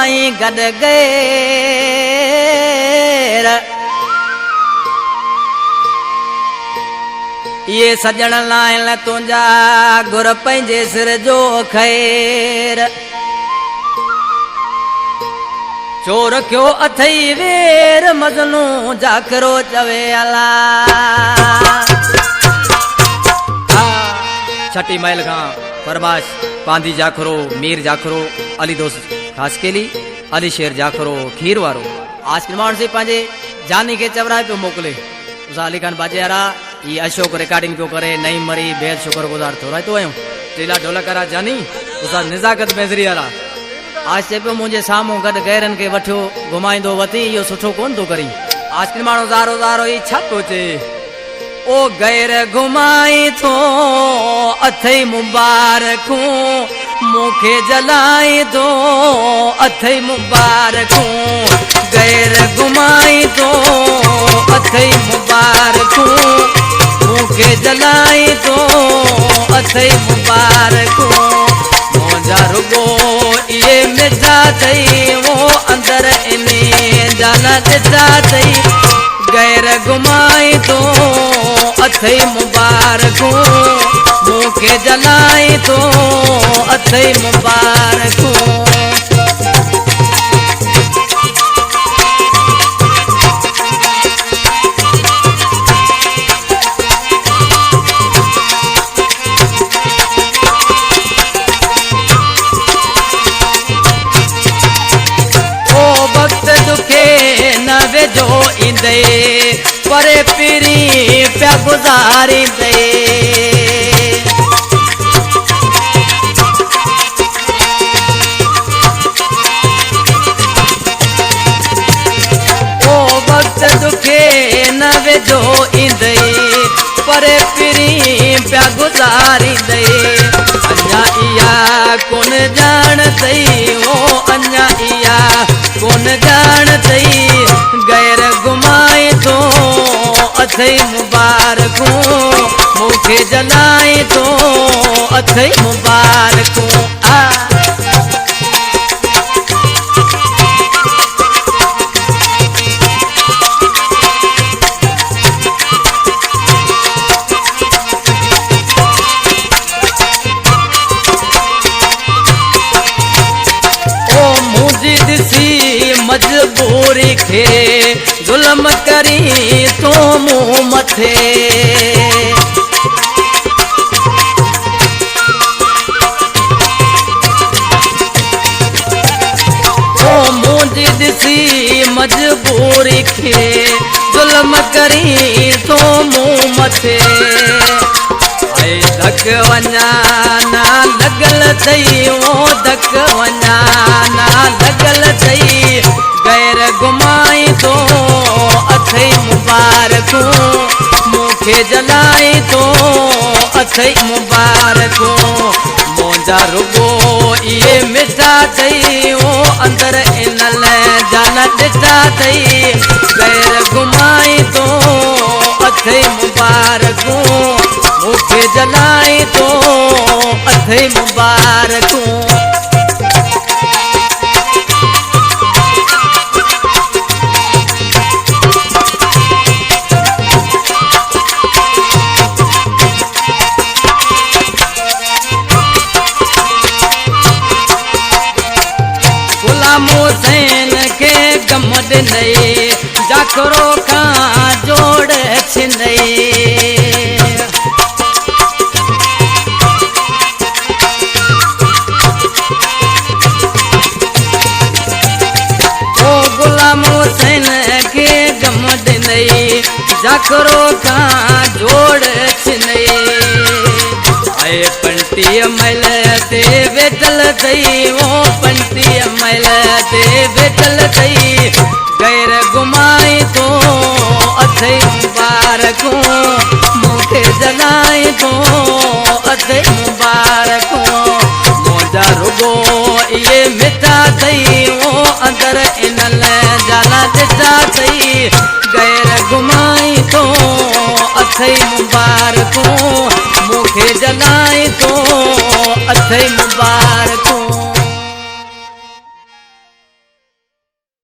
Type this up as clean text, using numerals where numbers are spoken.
घुमाई गड गैर ये सजण लाइन तुंजा गुर पंहिंजे सिर जो खैर चोर क्यों अथई वेर मजनू जाकरो चवे अला छठी महल का फरमाश पांदी जाखरो मीर जाखरो अली दोस्त खास केली अली शेर जाखरो खीर वारो आज निर्माण से पांजे जानी के चवराए पे मोकले उसा अली खान बाजेरा ये अशोक रिकॉर्डिंग क्यों करे नहीं मरी बेहद शुक्रगुजार थो रहे तो आयो टीला ढोलक करा जानी उसा निजाकत बेजरी वाला आज से पे मुझे सामू गड गैरन के वठो घुमाइंदो वती यो सुठो कोन तो करी आज निर्माण ज़ारो ज़ारो ई छा तो चे ओ गैर घुमाई थो अथई मुबारकूं मुखे जलाई दो अथई मुबारकूं गैर घुमाई दो अथई मुबारकूं मुखे जलाई दो अथई मुबारकूं मोजा रुगो ये मिटा थई वो अंदर इने जाना दिता थई गैर घुमाई दो अथई मुबारकूं मुखे जलाई दो अथई मुबारकूं जो इंदे परे पीरी प्या गुजारी दे ओ वक्त दुखे न वे जो इंदे परे पीरी प्या गुजारी दे अन्या इया कौन जान दई ओ अन्या इया कौन जान दई गैर घुमाए तो अथई मुबारकूं मुखे जलाई तो अथई मुबारकूं मजबूरी खे जुल्म करी तो मुँह मथे ओ मुझी दिसी मजबूरी खे जुल्म करी तो मुँह मथे धक वञा ना लगल थई वो धक वञा ना लगल थई गैर घुमाई तो अथई मुबारकूं मुखे जलाई तो अथई मुबारकूं मोजा रुगो ये मिठा थई वो अंदर इनल जाना दिता थई गैर घुमाई तो अथई मुबारकूं मुखे जलाई तो अथई मुबारकूं मोसैन के गमद नए जाकरो का जोड़ छिनई ओ गुलाम हुसैन के गमद नए जाकरो का जोड़ छिनई आए पंटी मैल ते बेदल थई वो पंटी मैल ते बेदल थई गैर घुमाई तो अथई मुबारकूं मुखे जलाई तो अथई मुबारकूं मोजा रुगो ये मिठा थई वो अंदर इनल जाला दिता थई गैर घुमाई तो अथई मुबारकूं मुखे जलाई तो अथई मुबारकूं